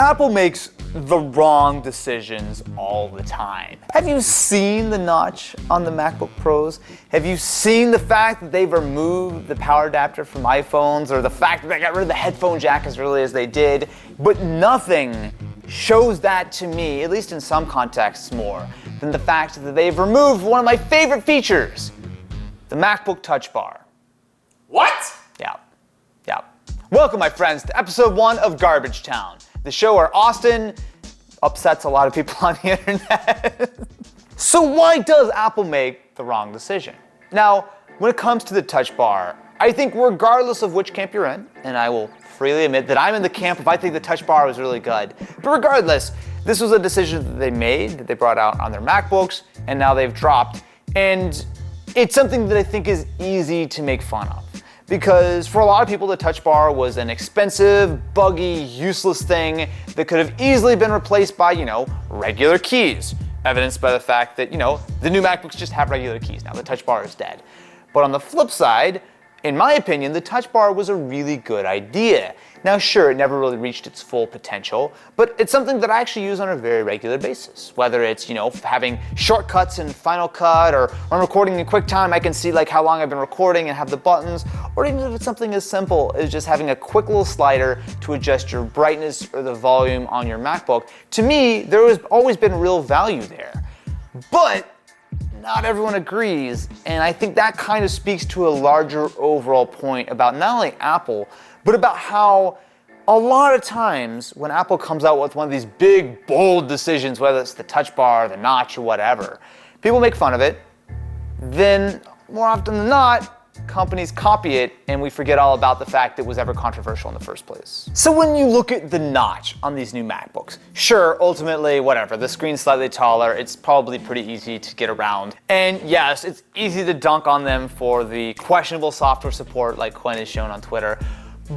Apple makes the wrong decisions all the time. Have you seen the notch on the MacBook Pros? Have you seen the fact that they've removed the power adapter from iPhones, or the fact that they got rid of the headphone jack as early as they did? But nothing shows that to me, at least in some contexts, more than the fact that they've removed one of my favorite features, the MacBook Touch Bar. What? Yeah. Welcome, my friends, to episode 1 of Garbage Town, the show where Austin upsets a lot of people on the internet. So why does Apple make the wrong decision? Now, when it comes to the Touch Bar, I think regardless of which camp you're in, and I will freely admit that I'm in the camp if I think the Touch Bar was really good, but regardless, this was a decision that they made, that they brought out on their MacBooks, and now they've dropped, and it's something that I think is easy to make fun of. Because for a lot of people, the Touch Bar was an expensive, buggy, useless thing that could have easily been replaced by, regular keys. Evidenced by the fact that, the new MacBooks just have regular keys now. The Touch Bar is dead. But on the flip side, in my opinion, the Touch Bar was a really good idea. Now, sure, it never really reached its full potential, but it's something that I actually use on a very regular basis. Whether it's, having shortcuts in Final Cut, or when I'm recording in QuickTime, I can see how long I've been recording and have the buttons, or even if it's something as simple as just having a quick little slider to adjust your brightness or the volume on your MacBook. To me, there has always been real value there. But not everyone agrees, and I think that kind of speaks to a larger overall point about not only Apple, but about how a lot of times when Apple comes out with one of these big, bold decisions, whether it's the Touch Bar, the notch, or whatever, people make fun of it. Then, more often than not, companies copy it, and we forget all about the fact it was ever controversial in the first place. So when you look at the notch on these new MacBooks, sure, ultimately, whatever, the screen's slightly taller, it's probably pretty easy to get around. And yes, it's easy to dunk on them for the questionable software support like Quinn has shown on Twitter,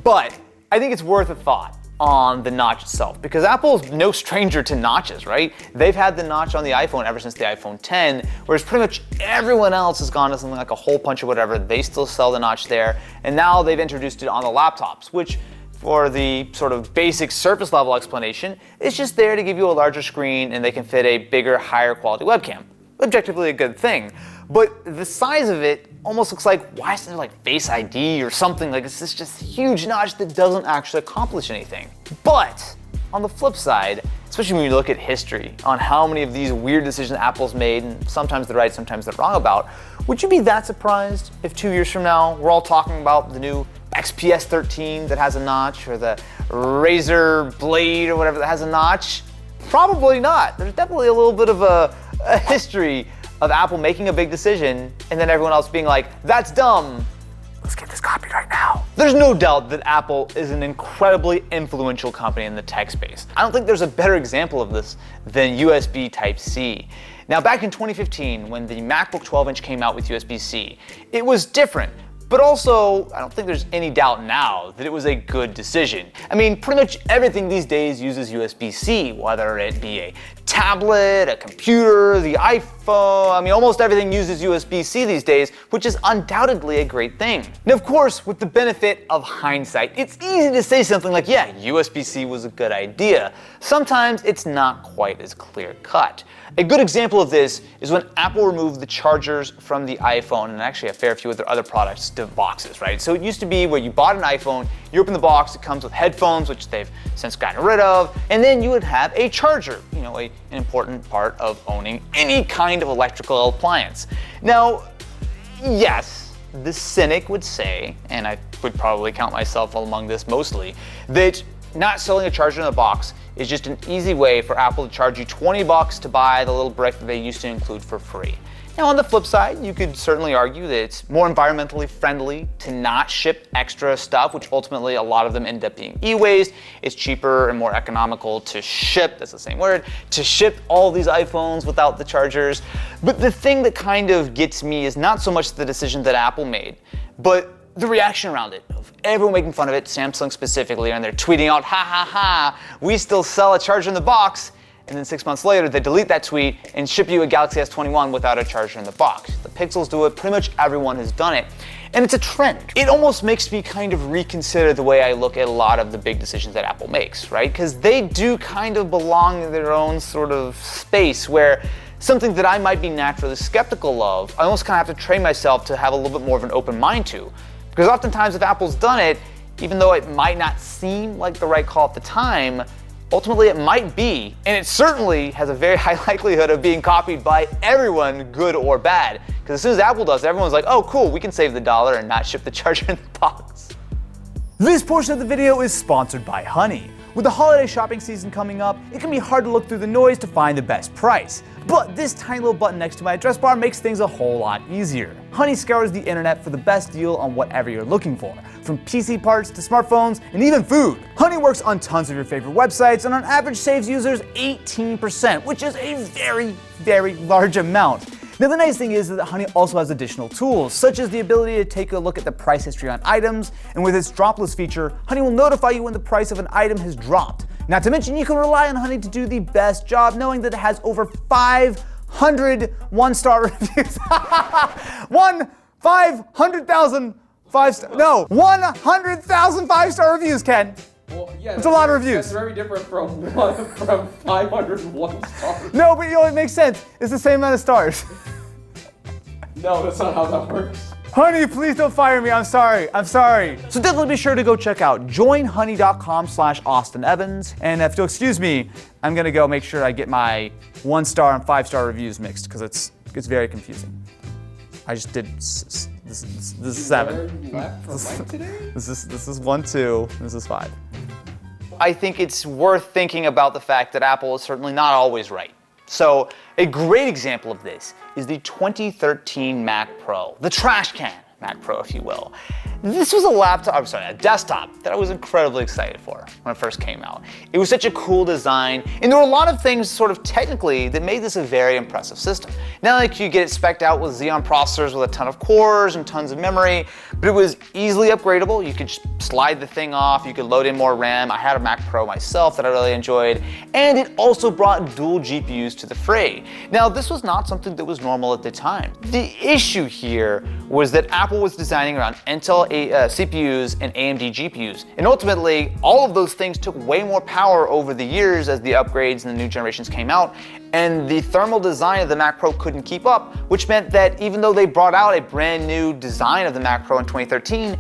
but I think it's worth a thought on the notch itself, because Apple's no stranger to notches, right? They've had the notch on the iPhone ever since the iPhone 10, whereas pretty much everyone else has gone to something like a hole punch or whatever. They still sell the notch there, and now they've introduced it on the laptops, which for the sort of basic surface level explanation, is just there to give you a larger screen and they can fit a bigger, higher quality webcam. Objectively a good thing. But the size of it almost looks like, why isn't there like Face ID or something? Like, it's this just huge notch that doesn't actually accomplish anything. But on the flip side, especially when you look at history on how many of these weird decisions Apple's made, and sometimes they're right, sometimes they're wrong about, would you be that surprised if 2 years from now we're all talking about the new XPS 13 that has a notch, or the Razer Blade or whatever that has a notch? Probably not. There's definitely a little bit of a history of Apple making a big decision and then everyone else being like, that's dumb, let's get this copied right now. There's no doubt that Apple is an incredibly influential company in the tech space. I don't think there's a better example of this than USB Type-C. Now, back in 2015, when the MacBook 12-inch came out with USB-C, it was different. But also, I don't think there's any doubt now that it was a good decision. I mean, pretty much everything these days uses USB-C, whether it be a tablet, a computer, the iPhone. I mean, almost everything uses USB-C these days, which is undoubtedly a great thing. Now, of course, with the benefit of hindsight, it's easy to say something like, yeah, USB-C was a good idea. Sometimes it's not quite as clear-cut. A good example of this is when Apple removed the chargers from the iPhone, and actually a fair few of their other products, to boxes, right? So it used to be where you bought an iPhone, you open the box, it comes with headphones, which they've since gotten rid of, and then you would have a charger, an important part of owning any kind of electrical appliance. Now, yes, the cynic would say, and I would probably count myself among this mostly, that not selling a charger in the box is just an easy way for Apple to charge you $20 to buy the little brick that they used to include for free. Now, on the flip side, you could certainly argue that it's more environmentally friendly to not ship extra stuff, which ultimately a lot of them end up being e-waste. It's cheaper and more economical to ship, that's the same word, to ship all these iPhones without the chargers. But the thing that kind of gets me is not so much the decision that Apple made, but the reaction around it, of everyone making fun of it, Samsung specifically, and they're tweeting out, ha ha ha, we still sell a charger in the box. and then 6 months later they delete that tweet and ship you a Galaxy S21 without a charger in the box. The Pixels do it, pretty much everyone has done it. And it's a trend. It almost makes me kind of reconsider the way I look at a lot of the big decisions that Apple makes, right? Because they do kind of belong in their own sort of space where something that I might be naturally skeptical of, I almost kind of have to train myself to have a little bit more of an open mind to. Because oftentimes if Apple's done it, even though it might not seem like the right call at the time, ultimately it might be, and it certainly has a very high likelihood of being copied by everyone, good or bad. Because as soon as Apple does it, everyone's like, oh cool, we can save the dollar and not ship the charger in the box. This portion of the video is sponsored by Honey. With the holiday shopping season coming up, it can be hard to look through the noise to find the best price. But this tiny little button next to my address bar makes things a whole lot easier. Honey scours the internet for the best deal on whatever you're looking for, from PC parts to smartphones and even food. Honey works on tons of your favorite websites and on average saves users 18%, which is a very, very large amount. Now the nice thing is that Honey also has additional tools, such as the ability to take a look at the price history on items, and with its dropless feature, Honey will notify you when the price of an item has dropped. Not to mention you can rely on Honey to do the best job, knowing that it has over 500 one-star reviews. 100,000 5-star reviews, Ken. Well, yeah, it's a lot of reviews. That's very different from 501 stars. No, but it makes sense. It's the same amount of stars. No, that's not how that works. Honey, please don't fire me. I'm sorry. So definitely be sure to go check out joinhoney.com/Austin Evans. And if you'll excuse me, I'm gonna go make sure I get my 1-star and 5-star reviews mixed because it's very confusing. I just did this is 7. This is 1, 2. This is 5. I think it's worth thinking about the fact that Apple is certainly not always right. So a great example of this is the 2013 Mac Pro, the trash can Mac Pro, if you will. This was a desktop that I was incredibly excited for when it first came out. It was such a cool design, and there were a lot of things sort of technically that made this a very impressive system. Not like you get it spec'd out with Xeon processors with a ton of cores and tons of memory, but it was easily upgradable. You could just slide the thing off, you could load in more RAM. I had a Mac Pro myself that I really enjoyed, and it also brought dual GPUs to the fray. Now, this was not something that was normal at the time. The issue here was that Apple was designing around Intel CPUs and AMD GPUs. And ultimately, all of those things took way more power over the years as the upgrades and the new generations came out. And the thermal design of the Mac Pro couldn't keep up, which meant that even though they brought out a brand new design of the Mac Pro in 2013,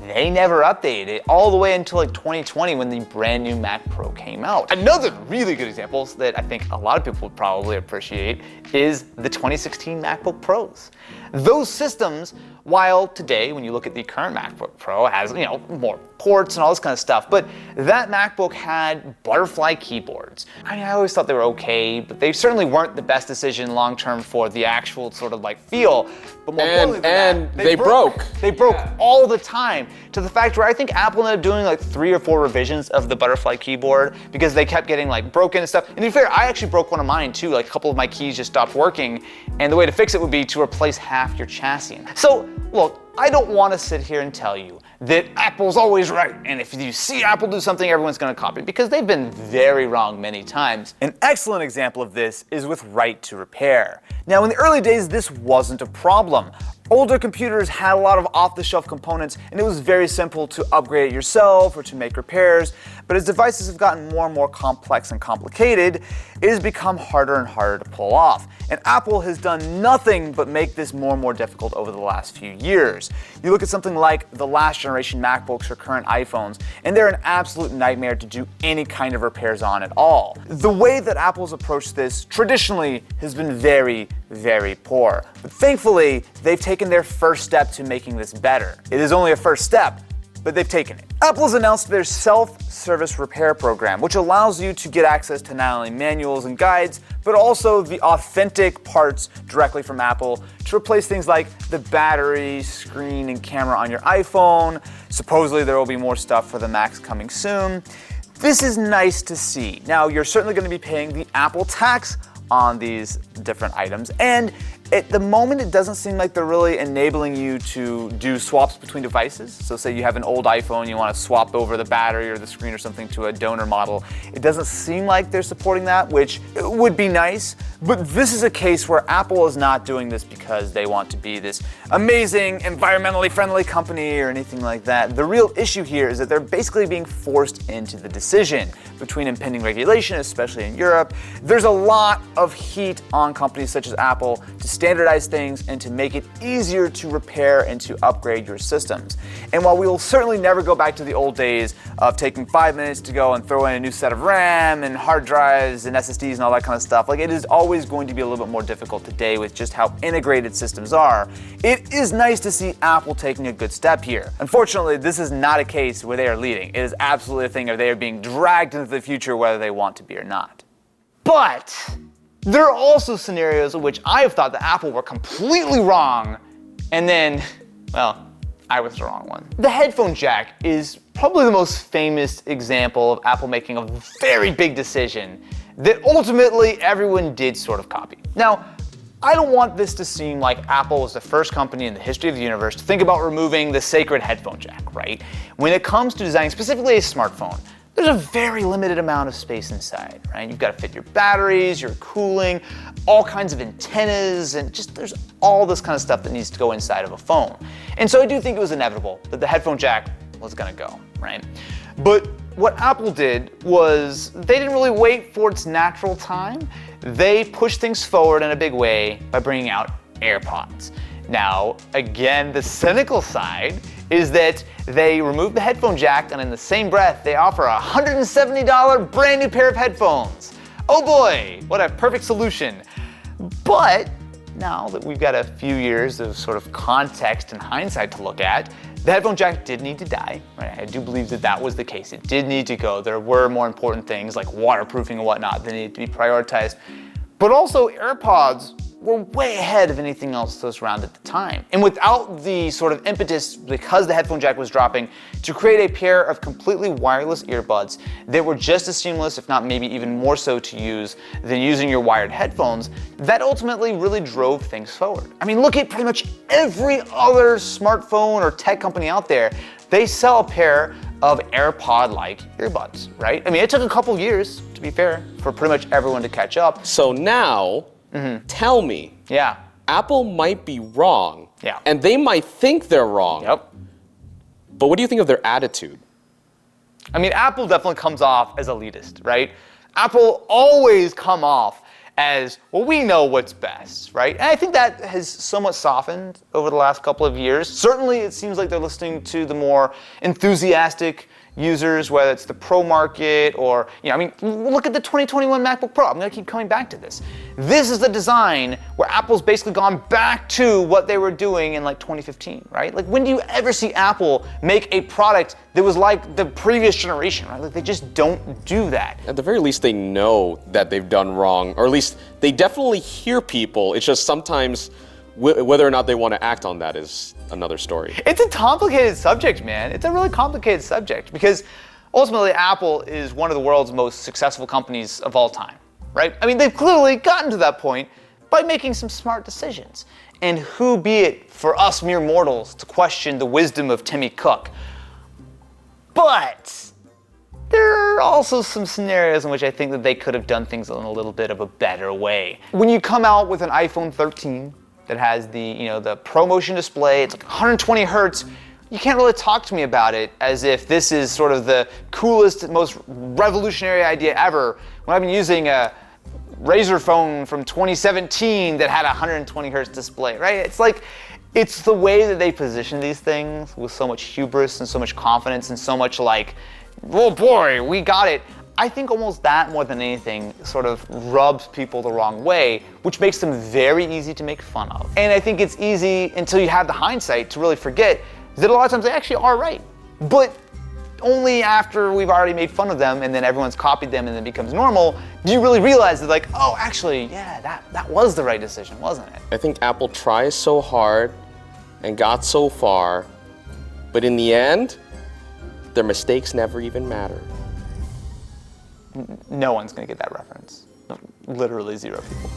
they never updated it all the way until like 2020 when the brand new Mac Pro came out. Another really good example that I think a lot of people would probably appreciate is the 2016 MacBook Pros. Those systems, while today, when you look at the current MacBook Pro, it has, more ports and all this kind of stuff, but that MacBook had butterfly keyboards. I mean, I always thought they were okay, but they certainly weren't the best decision long-term for the actual sort of like feel. But more importantly than that, they broke. They broke all the time, to the fact where I think Apple ended up doing like 3 or 4 revisions of the butterfly keyboard because they kept getting like broken and stuff. And to be fair, I actually broke one of mine too. Like a couple of my keys just stopped working, and the way to fix it would be to replace half your chassis. So look, I don't want to sit here and tell you that Apple's always right, and if you see Apple do something, everyone's going to copy it, because they've been very wrong many times. An excellent example of this is with Right to Repair. Now, in the early days, this wasn't a problem. Older computers had a lot of off-the-shelf components, and it was very simple to upgrade it yourself or to make repairs. But as devices have gotten more and more complex and complicated, it has become harder and harder to pull off. And Apple has done nothing but make this more and more difficult over the last few years. You look at something like the last generation MacBooks or current iPhones, and they're an absolute nightmare to do any kind of repairs on at all. The way that Apple's approached this traditionally has been very, very poor. But thankfully, they've taken their first step to making this better. It is only a first step, but they've taken it. Apple has announced their self-service repair program, which allows you to get access to not only manuals and guides, but also the authentic parts directly from Apple to replace things like the battery, screen, and camera on your iPhone. Supposedly there will be more stuff for the Macs coming soon. This is nice to see. Now, you're certainly going to be paying the Apple tax on these different items, and At the moment, it doesn't seem like they're really enabling you to do swaps between devices. So say you have an old iPhone, you want to swap over the battery or the screen or something to a donor model. It doesn't seem like they're supporting that, which would be nice. But this is a case where Apple is not doing this because they want to be this amazing, environmentally friendly company or anything like that. The real issue here is that they're basically being forced into the decision between impending regulation, especially in Europe. There's a lot of heat on companies such as Apple to standardize things and to make it easier to repair and to upgrade your systems. And while we will certainly never go back to the old days of taking 5 minutes to go and throw in a new set of RAM and hard drives and SSDs and all that kind of stuff, like it is always going to be a little bit more difficult today with just how integrated systems are. It is nice to see Apple taking a good step here. Unfortunately, this is not a case where they are leading. It is absolutely a thing of they are being dragged into the future whether they want to be or not. But there are also scenarios in which I have thought that Apple were completely wrong, and then, well, I was the wrong one. The headphone jack is probably the most famous example of Apple making a very big decision that ultimately everyone did sort of copy. Now, I don't want this to seem like Apple was the first company in the history of the universe to think about removing the sacred headphone jack, right? When it comes to designing specifically a smartphone, there's a very limited amount of space inside, right? You've got to fit your batteries, your cooling, all kinds of antennas, and just there's all this kind of stuff that needs to go inside of a phone. And so I do think it was inevitable that the headphone jack was gonna go, right? But what Apple did was they didn't really wait for its natural time. They pushed things forward in a big way by bringing out AirPods. Now, again, the cynical side is that they removed the headphone jack and in the same breath, they offer a $170 brand new pair of headphones. Oh boy, what a perfect solution. But now that we've got a few years of sort of context and hindsight to look at, the headphone jack did need to die, right? I do believe that that was the case. It did need to go. There were more important things like waterproofing and whatnot that needed to be prioritized. But also AirPods were way ahead of anything else that was around at the time. And without the sort of impetus, because the headphone jack was dropping, to create a pair of completely wireless earbuds that were just as seamless, if not maybe even more so to use than using your wired headphones, that ultimately really drove things forward. I mean, look at pretty much every other smartphone or tech company out there. They sell a pair of AirPod-like earbuds, right? I mean, it took a couple years, to be fair, for pretty much everyone to catch up. So now, tell me, Yeah. Apple might be wrong, Yeah. and they might think they're wrong. Yep. But what do you think of their attitude? I mean, Apple definitely comes off as elitist, right? Apple always come off as, well, we know what's best, right? And I think that has somewhat softened over the last couple of years. Certainly, it seems like they're listening to the more enthusiastic users, whether it's the pro market or, I mean, look at the 2021 MacBook Pro. I'm gonna keep coming back to this. This is the design where Apple's basically gone back to what they were doing in like 2015, right? Like, when do you ever see Apple make a product that was like the previous generation, right? Like, they just don't do that. At the very least, they know that they've done wrong, or at least they definitely hear people. It's just sometimes whether or not they want to act on that is another story. It's a complicated subject, man. It's a really complicated subject because ultimately Apple is one of the world's most successful companies of all time, right? I mean, they've clearly gotten to that point by making some smart decisions. And who be it for us mere mortals to question the wisdom of Timmy Cook? But there are also some scenarios in which I think that they could have done things in a little bit of a better way. When you come out with an iPhone 13 that has the, the ProMotion display, it's like 120 hertz, you can't really talk to me about it as if this is sort of the coolest, most revolutionary idea ever, when I've been using a Razer phone from 2017 that had a 120 hertz display, right? It's like, it's the way that they position these things with so much hubris and so much confidence and so much like, oh boy, we got it. I think almost that more than anything sort of rubs people the wrong way, which makes them very easy to make fun of. And I think it's easy until you have the hindsight to really forget that a lot of times they actually are right. But only after we've already made fun of them and then everyone's copied them and it becomes normal, do you really realize that like, oh, actually, yeah, that was the right decision, wasn't it? I think Apple tries so hard and got so far, but in the end, their mistakes never even matter. No one's gonna get that reference. Literally zero people.